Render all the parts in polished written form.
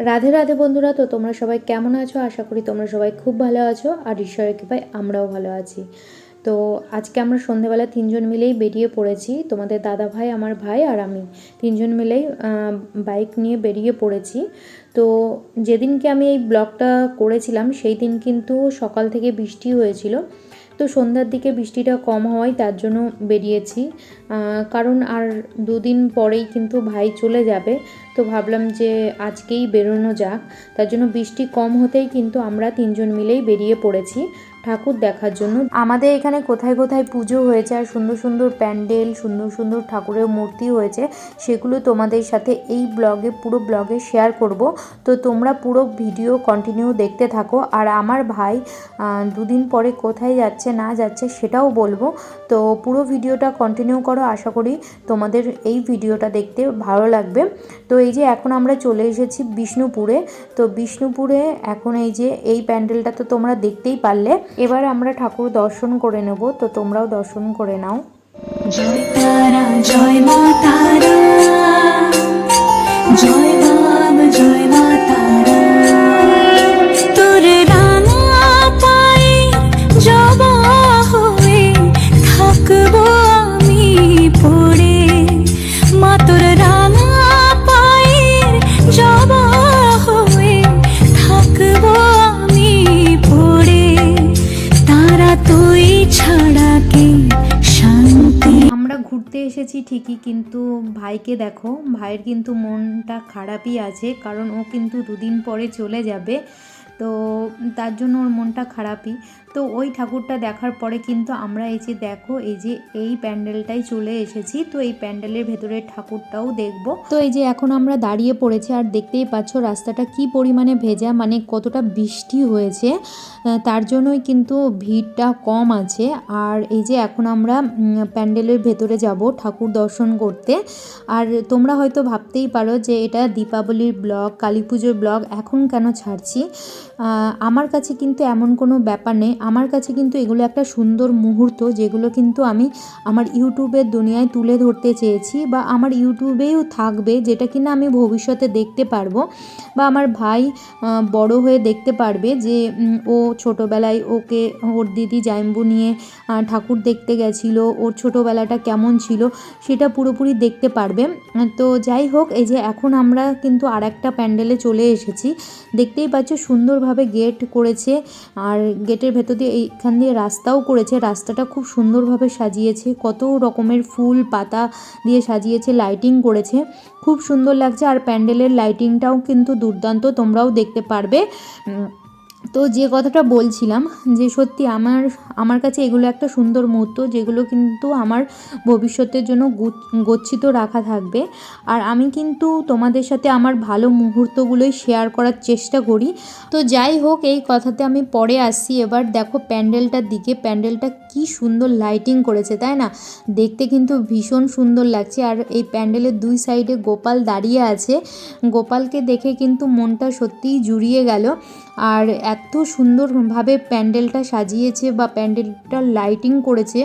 রাধে রাধে বন্ধুরা। তো তোমরা সবাই কেমন আছো? আশা করি তোমরা সবাই খুব ভালো আছো, আর ঈশ্বরের কৃপায় আমরাও ভালো আছি। তো আজকে আমরা সন্ধেবেলা তিনজন মিলেই বেরিয়ে পড়েছি। তোমাদের দাদা ভাই, আমার ভাই আর আমি তিনজন মিলেই বাইক নিয়ে বেরিয়ে পড়েছি। তো যেদিনকে আমি এই ব্লগটা করেছিলাম সেই দিন কিন্তু সকাল থেকে বৃষ্টি হয়েছিল। তো সন্ধ্যার দিকে বৃষ্টিটা কম হওয়ায় তার জন্য বেরিয়েছি, কারণ আর দুদিন পরেই কিন্তু ভাই চলে যাবে। তো ভাবলাম যে আজকেই বেরোনো যাক। তার জন্য বৃষ্টি কম হতেই কিন্তু আমরা তিনজন মিলেই বেরিয়ে পড়েছি ঠাকুর দেখার জন্য। আমাদের এখানে কোথায় কোথায় পুজো হয়েছে আর সুন্দর সুন্দর প্যান্ডেল, সুন্দর সুন্দর ঠাকুরের মূর্তি হয়েছে, সেগুলো তোমাদের সাথে এই ব্লগে পুরো ব্লগে শেয়ার করব। তো তোমরা পুরো ভিডিও কন্টিনিউ দেখতে থাকো। আর আমার ভাই দুদিন পরে কোথায় যাচ্ছে না যাচ্ছে সেটাও বলবো। তো পুরো ভিডিওটা কন্টিনিউ করো, আশা করি তোমাদের এই ভিডিওটা দেখতে ভালো লাগবে। তো এই যে এখন আমরা চলে এসেছি বিষ্ণুপুরে। তো বিষ্ণুপুরে এখন এই যে এই প্যান্ডেলটা তো তোমরা দেখতেই পারলে। এবার আমরা ঠাকুর দর্শন করে নেব, তো তোমরাও দর্শন করে নাও। জয় তারা, জয় মা তারা, জয় বাম, জয় মা তারা। তোর রাঙা পায়ে জবা হয়ে থাকবো আমি পড়ে, মা তোর রাঙা পায়ে জবা হয়ে থাকবো আমি পড়ে, তারা তুই ছাড়া কে শান্তি। আমরা ঘুরতে এসেছি ঠিকই, কিন্তু ভাইকে দেখো, ভাইয়ের কিন্তু মনটা খারাপই আছে, কারণ ও কিন্তু দুদিন পরে চলে যাবে। তো তার জন্য ওর মনটা খারাপই। তো ওই ঠাকুরটা দেখার পরে কিন্তু আমরা এই যে দেখো, এই যে এই প্যান্ডেলটাই চলে এসেছি। তো এই প্যান্ডেলের ভেতরের ঠাকুরটাও দেখব। তো এই যে এখন আমরা দাঁড়িয়ে পড়েছি, আর দেখতেই পাচ্ছ রাস্তাটা কি পরিমাণে ভেজা, মানে কতটা বৃষ্টি হয়েছে, তার জন্যই কিন্তু ভিড়টা কম আছে। আর এই যে এখন আমরা প্যান্ডেলের ভেতরে যাব ঠাকুর দর্শন করতে। আর তোমরা হয়তো ভাবতেই পারো যে এটা দীপাবলির ব্লগ, কালী পুজোর ব্লগ এখন কেন ছাড়ছি। আমার কাছে কিন্তু এমন কোনো ব্যাপার নেই। আমার কাছে কিন্তু এগুলো একটা সুন্দর মুহূর্ত, যেগুলো কিন্তু আমি আমার ইউটিউবের দুনিয়ায় তুলে ধরতে চেয়েছি, বা আমার ইউটিউবেও থাকবে, যেটা কিনা আমি ভবিষ্যতে দেখতে পারবো, বা আমার ভাই বড় হয়ে দেখতে পারবে যে ও ছোটোবেলায় ওকে ওর দিদি জাইম্বু নিয়ে ঠাকুর দেখতে গেছিলো, ওর ছোটোবেলাটা কেমন ছিল সেটা পুরোপুরি দেখতে পারবে। তো যাই হোক, এই যে এখন আমরা কিন্তু আর একটা প্যান্ডেলে চলে এসেছি। দেখতেই পাচ্ছ সুন্দরভাবে গেট করেছে, আর গেটের ভেতর দিয়ে এইখান দিয়ে রাস্তাও করেছে। রাস্তাটা খুব সুন্দরভাবে সাজিয়েছে, কত রকমের ফুল পাতা দিয়ে সাজিয়েছে, লাইটিং করেছে, খুব সুন্দর লাগছে। আর প্যান্ডেলের লাইটিংটাও কিন্তু দুর্দান্ত, তোমরাও দেখতে পারবে। তো যে কথাটা বলছিলাম, যে সত্যি আমার কাছে এগুলো একটা সুন্দর মুহূর্ত, যেগুলো কিন্তু আমার ভবিষ্যতের জন্য গচ্ছিত রাখা থাকবে। আর আমি কিন্তু তোমাদের সাথে আমার ভালো মুহূর্তগুলোই শেয়ার করার চেষ্টা করি। তো যাই হোক, এই কথাতে আমি পরে আসছি। এবার দেখো প্যান্ডেলটার দিকে, প্যান্ডেলটা কি সুন্দর লাইটিং করেছে, তাই না? দেখতে কিন্তু ভীষণ সুন্দর লাগছে। আর এই প্যান্ডেলের দুই সাইডে গোপাল দাঁড়িয়ে আছে, গোপালকে দেখে কিন্তু মনটা সত্যিই জুড়িয়ে গেল। আর এত সুন্দরভাবে প্যান্ডেলটা সাজিয়েছে বা প্যান্ডেলটা লাইটিং করেছে,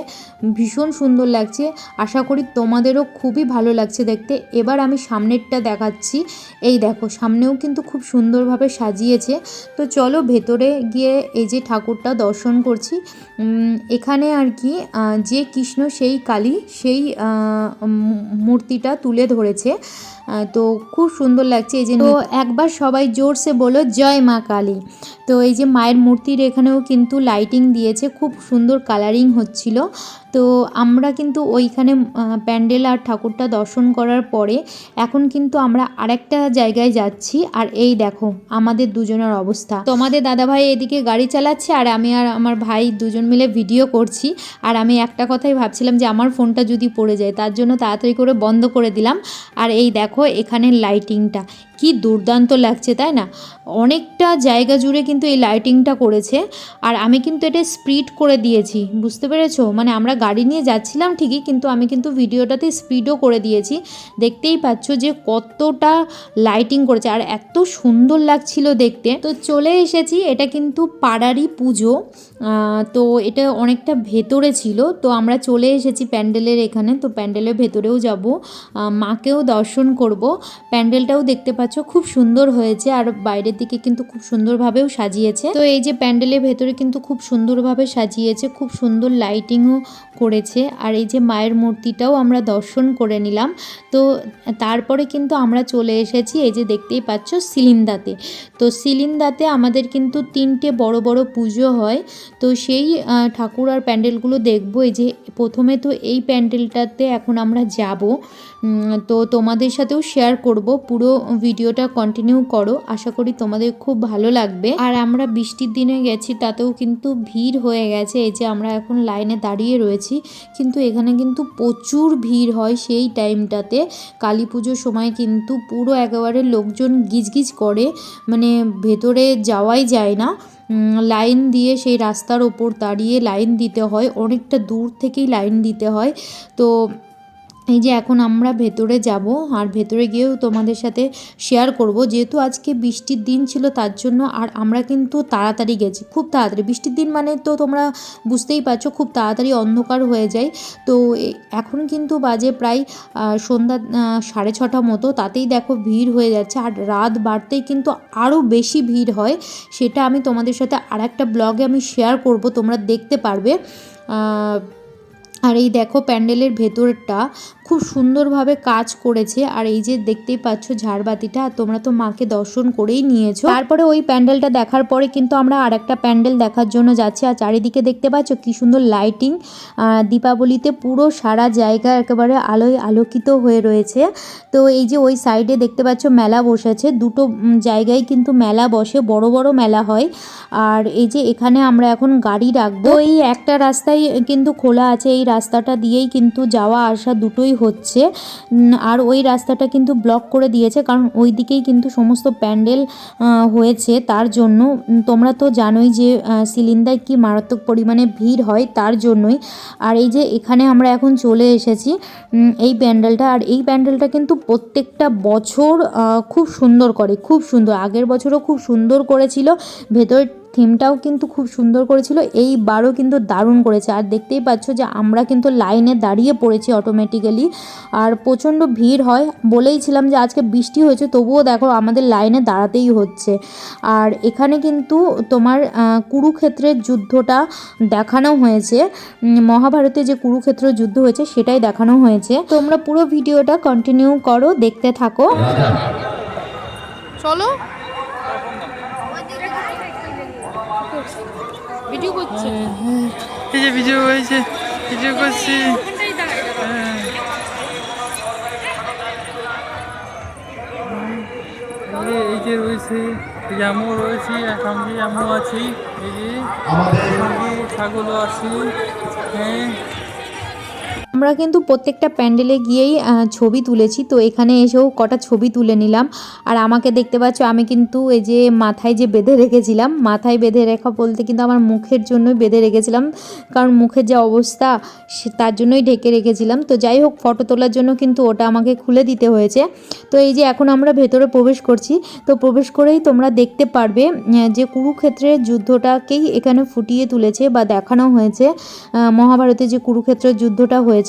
ভীষণ সুন্দর লাগছে। আশা করি তোমাদেরও খুবই ভালো লাগছে দেখতে। এবার আমি সামনেরটা দেখাচ্ছি। এই দেখো, সামনেও কিন্তু খুব সুন্দরভাবে সাজিয়েছে। তো চলো ভেতরে গিয়ে এই যে ঠাকুরটা দর্শন করছি। এখানে আর কি যে কৃষ্ণ সেই কালী, সেই মূর্তিটা তুলে ধরেছে। তো খুব সুন্দর লাগছে। এই যে, তো একবার সবাই জোরসে বলো জয় মা কালী। তো এই যে মায়ের মূর্তির এখানেও কিন্তু লাইটিং দিয়েছে, খুব সুন্দর কালারিং হচ্ছিল। তো আমরা কিন্তু ওইখানে প্যান্ডেল আর ঠাকুরটা দর্শন করার পরে এখন কিন্তু আমরা আরেকটা জায়গায় যাচ্ছি। আর এই দেখো আমাদের দুজনের অবস্থা, তোমাদের দাদাভাই এদিকে গাড়ি চালাচ্ছে, আর আমি আর আমার ভাই দুজন মিলে ভিডিও করছি। আর আমি একটা কথাই ভাবছিলাম যে আমার ফোনটা যদি পড়ে যায়, তার জন্য তাড়াতাড়ি করে বন্ধ করে দিলাম। আর এই দেখো এখানের লাইটিংটা কি দুর্দান্ত লাগছে, তাই না? অনেকটা জায়গা জুড়ে কিন্তু এই লাইটিংটা করেছে। আর আমি কিন্তু এটা স্পিড করে দিয়েছি, বুঝতে পেরেছো? মানে আমরা গাড়ি নিয়ে যাচ্ছিলাম ঠিকই, কিন্তু আমি কিন্তু ভিডিওটাতে স্পিডও করে দিয়েছি। দেখতেই পাচ্ছ যে কতটা লাইটিং করেছে, আর এত সুন্দর লাগছিল দেখতে। তো চলে এসেছি, এটা কিন্তু পাড়ারই পুজো। তো এটা অনেকটা ভেতরে ছিল। তো আমরা চলে এসেছি প্যান্ডেলের এখানে। তো প্যান্ডেলের ভেতরেও যাব, মাকেও দর্শন করব। প্যান্ডেলটাও দেখতে পাচ্ছ খুব সুন্দর হয়েছে, আর বাইরের দিকে কিন্তু খুব সুন্দরভাবেও সাজিয়েছে। তো এই যে প্যান্ডেলের ভেতরে কিন্তু খুব সুন্দরভাবে সাজিয়েছে, খুব সুন্দর লাইটিংও করেছে। আর এই যে মায়ের মূর্তিটাও আমরা দর্শন করে নিলাম। তো তারপরে কিন্তু আমরা চলে এসেছি এই যে দেখতেই পাচ্ছ সিলিন্দাতে। তো সিলিন্দাতে আমাদের কিন্তু 3টে বড় বড় পুজো হয়। তো সেই ঠাকুর আর প্যান্ডেলগুলো দেখবো। এই যে প্রথমে তো এই প্যান্ডেলটাতে এখন আমরা যাব। তো তোমাদের সাথেও শেয়ার করব, পুরো ভিডিওটা কন্টিনিউ করো, আশা করি তোমাদের খুব ভালো লাগবে। আর আমরা বৃষ্টির দিনে গেছি, তাতেও কিন্তু ভিড় হয়ে গেছে। এই যে আমরা এখন লাইনে দাঁড়িয়ে রয়েছি, কিন্তু এখানে কিন্তু প্রচুর ভিড় হয় সেই টাইমটাতে। কালী পুজোর সময় কিন্তু পুরো একেবারে লোকজন গিজগিজ করে, মানে ভেতরে যাওয়াই যায় না। লাইন দিয়ে সেই রাস্তার ওপর দাঁড়িয়ে লাইন দিতে হয়, অনেকটা দূর থেকেই লাইন দিতে হয়। তো এই যে এখন আমরা ভেতরে যাব, আর ভেতরে গিয়েও তোমাদের সাথে শেয়ার করব। যেহেতু আজকে বৃষ্টির দিন ছিল তার জন্য, আর আমরা কিন্তু তাড়াতাড়ি গেছি, খুব তাড়াতাড়ি। বৃষ্টির দিন মানে তো তোমরা বুঝতেই পারছো, খুব তাড়াতাড়ি অন্ধকার হয়ে যায়। তো এখন কিন্তু বাজে প্রায় সন্ধ্যা 6:30 মতো, তাতেই দেখো ভিড় হয়ে যাচ্ছে। আর রাত বাড়তেই কিন্তু আরও বেশি ভিড় হয়, সেটা আমি তোমাদের সাথে আর একটা ব্লগে আমি শেয়ার করব, তোমরা দেখতে পারবে। আর এই দেখো প্যান্ডেলের ভেতরটা খুব সুন্দরভাবে কাজ করেছে। আর এই যে দেখতেই পাচ্ছ ঝাড়বাতিটা, তোমরা তো মাকে দর্শন করেই নিয়েছো। তারপরে ওই প্যান্ডেলটা দেখার পরে কিন্তু আমরা আর একটা প্যান্ডেল দেখার জন্য যাচ্ছি। আর চারিদিকে দেখতে পাচ্ছ কি সুন্দর লাইটিং, দীপাবলিতে পুরো সারা জায়গা একেবারে আলোয় আলোকিত হয়ে রয়েছে। তো এই যে ওই সাইডে দেখতে পাচ্ছ মেলা বসেছে, দুটো জায়গায় কিন্তু মেলা বসে, বড় বড় মেলা হয়। আর এই যে এখানে আমরা এখন গাড়ি রাখবো, এই একটা রাস্তায় কিন্তু খোলা আছে, এই রাস্তাটা দিয়েই কিন্তু যাওয়া আসা দুটোই হচ্ছে। আর ওই রাস্তাটা কিন্তু ব্লক করে দিয়েছে, কারণ ওই দিকেই কিন্তু সমস্ত প্যান্ডেল হয়েছে। তার জন্য তোমরা তো জানোই যে সিলিন্দায় কি মারাত্মক পরিমাণে ভিড় হয়, তার জন্যই। আর এই যে এখানে আমরা এখন চলে এসেছি এই প্যান্ডেলটা। আর এই প্যান্ডেলটা কিন্তু প্রত্যেকটা বছর খুব সুন্দর করে, খুব সুন্দর। আগের বছরও খুব সুন্দর করেছিল, ভেতর থিমটাও কিন্তু খুব সুন্দর করেছিল, এইবারও কিন্তু দারুণ করেছে। আর দেখতেই পাচ্ছ যে আমরা কিন্তু লাইনে দাঁড়িয়ে পড়েছি অটোমেটিক্যালি। আর প্রচণ্ড ভিড় হয়, বলেইছিলাম যে আজকে বৃষ্টি হয়েছে, তবুও দেখো আমাদের লাইনে দাঁড়াতেই হচ্ছে। আর এখানে কিন্তু তোমার কুরুক্ষেত্রের যুদ্ধটা দেখানো হয়েছে, মহাভারতে যে কুরুক্ষেত্র যুদ্ধ হয়েছে সেটাই দেখানো হয়েছে। তোমরা পুরো ভিডিওটা কন্টিনিউ করো, দেখতে থাকো। চলো ভিডিও করছে, এই যে ভিডিও হয়েছে, ভিডিও করছি। এই যে রয়েছে, এই যে আমিও রয়েছি, সঙ্গে আমিও আছি, এই যে সঙ্গে ছাগলও আছি। হ্যাঁ, আমরা কিন্তু প্রত্যেকটা প্যান্ডেলে গিয়েই ছবি তুলেছি। তো এখানে এসেও কটা ছবি তুলে নিলাম। আর আমাকে দেখতে পাচ্ছ, আমি কিন্তু এই যে মাথায় যে বেঁধে রেখেছিলাম, মাথায় বেঁধে রাখা বলতে কিন্তু আমার মুখের জন্যই বেঁধে রেখেছিলাম, কারণ মুখের যে অবস্থা তার জন্যই ঢেকে রেখেছিলাম। তো যাই হোক, ফটো তোলার জন্য কিন্তু ওটা আমাকে খুলে দিতে হয়েছে। তো এই যে এখন আমরা ভেতরে প্রবেশ করছি। তো প্রবেশ করেই তোমরা দেখতে পারবে যে কুরুক্ষেত্রের যুদ্ধটাকেই এখানে ফুটিয়ে তুলেছে বা দেখানো হয়েছে, মহাভারতে যে কুরুক্ষেত্রের যুদ্ধটা হয়েছিল।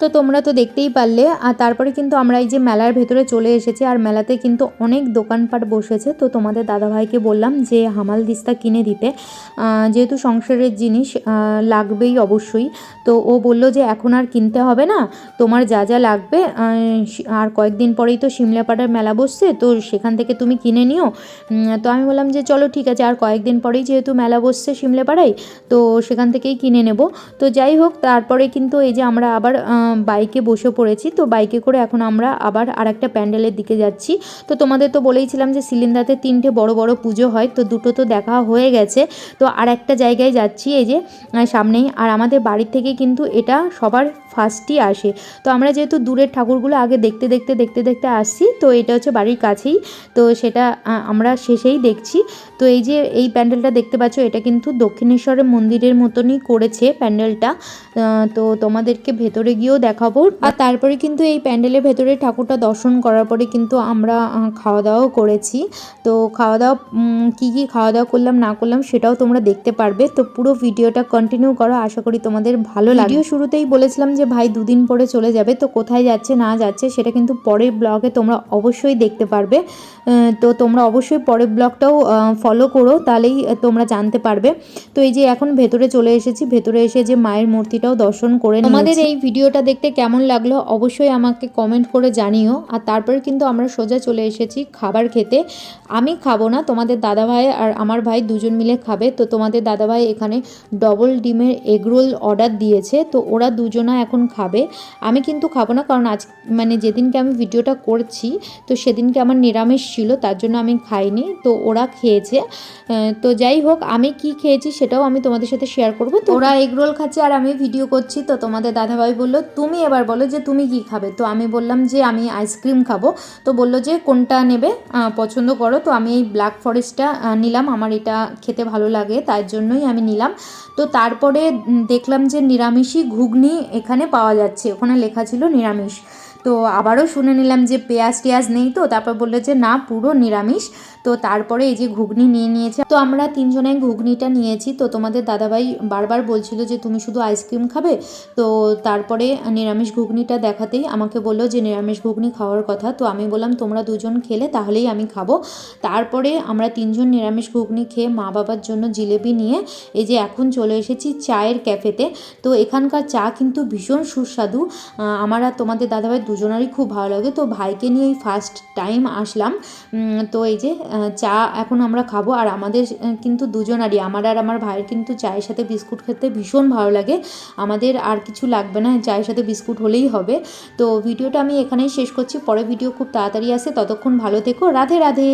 তো তোমরা তো দেখতেই পারলে। আর তারপরে কিন্তু আমরা এই যে মেলার ভেতরে চলে এসেছি, আর মেলাতে কিন্তু অনেক দোকানপাট বসেছে। তো তোমাদের দাদাভাইকে বললাম যে হামাল দিস্তা কিনে দিতে, যেহেতু সংসারের জিনিস লাগবেই অবশ্যই। তো ও বলল যে এখন আর কিনতে হবে না, তোমার যা যা লাগবে আর কয়েকদিন পরেই তো শিমলাপাড়ার মেলা বসছে, তো সেখান থেকে তুমি কিনে নিও। তো আমি বললাম যে চলো ঠিক আছে, আর কয়েকদিন পরেই যেহেতু মেলা বসছে শিমলাপাড়ায়, তো সেখান থেকেই কিনে নেব। তো যাই হোক, তারপরে কিন্তু এই যে আমরা আবার বাইকে বসে পড়েছি। তো বাইকে করে এখন আমরা আবার আরেকটা প্যান্ডেলের দিকে যাচ্ছি। তো তোমাদের তো বলেইছিলাম যে সিলিন্দাতে 3টে বড় বড় পুজো হয়, তো দুটো তো দেখা হয়ে গেছে। তো আর একটা জায়গায় যাচ্ছি, এই যে সামনেই। আর আমাদের বাড়ির থেকে কিন্তু এটা সবার ফার্স্টই আসে। তো আমরা যেহেতু দূরের ঠাকুরগুলো আগে দেখতে দেখতে আসছি, তো এটা হচ্ছে বাড়ির কাছেই, তো সেটা আমরা শেষেই দেখছি। তো এই যে এই প্যান্ডেলটা দেখতে পাচ্ছ, এটা কিন্তু দক্ষিণেশ্বরের মন্দিরের মতনই করেছে প্যান্ডেলটা। তো তোমাদেরকে ভেতরে গিয়েও দেখাবো। আর তারপরে কিন্তু এই প্যান্ডেলের ভেতরে ঠাকুরটা দর্শন করার পরে কিন্তু আমরা খাওয়া দাওয়াও করেছি। তো খাওয়া দাওয়া কী খাওয়া দাওয়া করলাম না করলাম সেটাও তোমরা দেখতে পারবে। তো পুরো ভিডিওটা কন্টিনিউ করো, আশা করি তোমাদের ভালো লাগবে। ভিডিও শুরুতেই বলেছিলাম যে ভাই 2 দিন পরে চলে যাবে, তো কোথায় যাচ্ছে না যাচ্ছে সেটা কিন্তু পরের ব্লগে তোমরা অবশ্যই দেখতে পারবে। তো তোমরা অবশ্যই পরের ব্লগটাও ফলো করো, তাহলেই তোমরা জানতে পারবে। তো এই যে এখন ভেতরে চলে এসেছি, ভেতরে এসে যে মায়ের মূর্তিটাও দর্শন করে নিয়েছি। তোমাদের এই ভিডিওটা দেখতে কেমন লাগলো অবশ্যই আমাকে কমেন্ট করে জানিও। আর তারপরে কিন্তু আমরা সোজা চলে এসেছি খাবার খেতে। আমি খাবো না, তোমাদের দাদাভাই আর আমার ভাই দুজন মিলে খাবে। তো তোমাদের দাদাভাই এখানে ডবল ডিমের এগরোল অর্ডার দিয়েছে, তো ওরা দুজনা এখন খাবে। আমি কিন্তু খাবো না, কারণ আজ মানে যেদিনকে আমি ভিডিওটা করছি তো সেদিনকে আমার নিরামিষ ছিল, তার জন্য আমি খাইনি। তো ওরা খেয়েছে। তো যাই হোক, আমি কি খেয়েছি সেটাও আমি তোমাদের সাথে শেয়ার করবো। তো ওরা এগরোল খাচ্ছে আর আমি ভিডিও করছি। তো তোমাদের দাদাভাই বললো তুমি এবার বলো যে তুমি কি খাবে। তো আমি বললাম যে আমি আইসক্রিম খাবো। তো বললো যে কোনটা নেবে পছন্দ করো। তো আমি এই ব্ল্যাক ফরেস্টটা নিলাম, আমার এটা খেতে ভালো লাগে তার জন্যই আমি নিলাম। তো তারপরে দেখলাম যে নিরামিষই ঘুগনি এখানে পাওয়া যাচ্ছে, ওখানে লেখা ছিল নিরামিষ। তো আবারও শুনে নিলাম যে পেঁয়াজ টেয়াজ নেই, তো তারপর বললো যে না পুরো নিরামিষ। তো তারপরে এই যে ঘুগনি নিয়ে নিয়েছে, তো আমরা 3 জনে ঘুগনিটা নিয়েছি। তো তোমাদের দাদাভাই বারবার বলছিল যে তুমি শুধু আইসক্রিম খাবে, তো তারপরে নিরামিষ ঘুগনিটা দেখাতেই আমাকে বললো যে নিরামিষ ঘুগনি খাওয়ার কথা। তো আমি বললাম তোমরা দুজন খেলে তাহলেই আমি খাবো। তারপরে আমরা 3 জন নিরামিষ ঘুগনি খেয়ে মা বাবার জন্য জিলেবি নিয়ে এই যে এখন চলে এসেছি চায়ের ক্যাফেতে। তো এখানকার চা কিন্তু ভীষণ সুস্বাদু, আমার আর তোমাদের দাদাভাই দুজনারই খুব ভালো লাগে। তো ভাইকে নিয়ে এই ফার্স্ট টাইম আসলাম। তো এই যে চা এখন আমরা খাবো। আর আমাদের কিন্তু দুজনারই, আমার আর আমার ভাইয়ের কিন্তু চায়ের সাথে বিস্কুট খেতে ভীষণ ভালো লাগে। আমাদের আর কিছু লাগবে না, চায়ের সাথে বিস্কুট হলেই হবে। তো ভিডিওটা আমি এখানেই শেষ করছি, পরে ভিডিও খুব তাড়াতাড়ি আসে, ততক্ষণ ভালো থেকো, রাধে রাধে।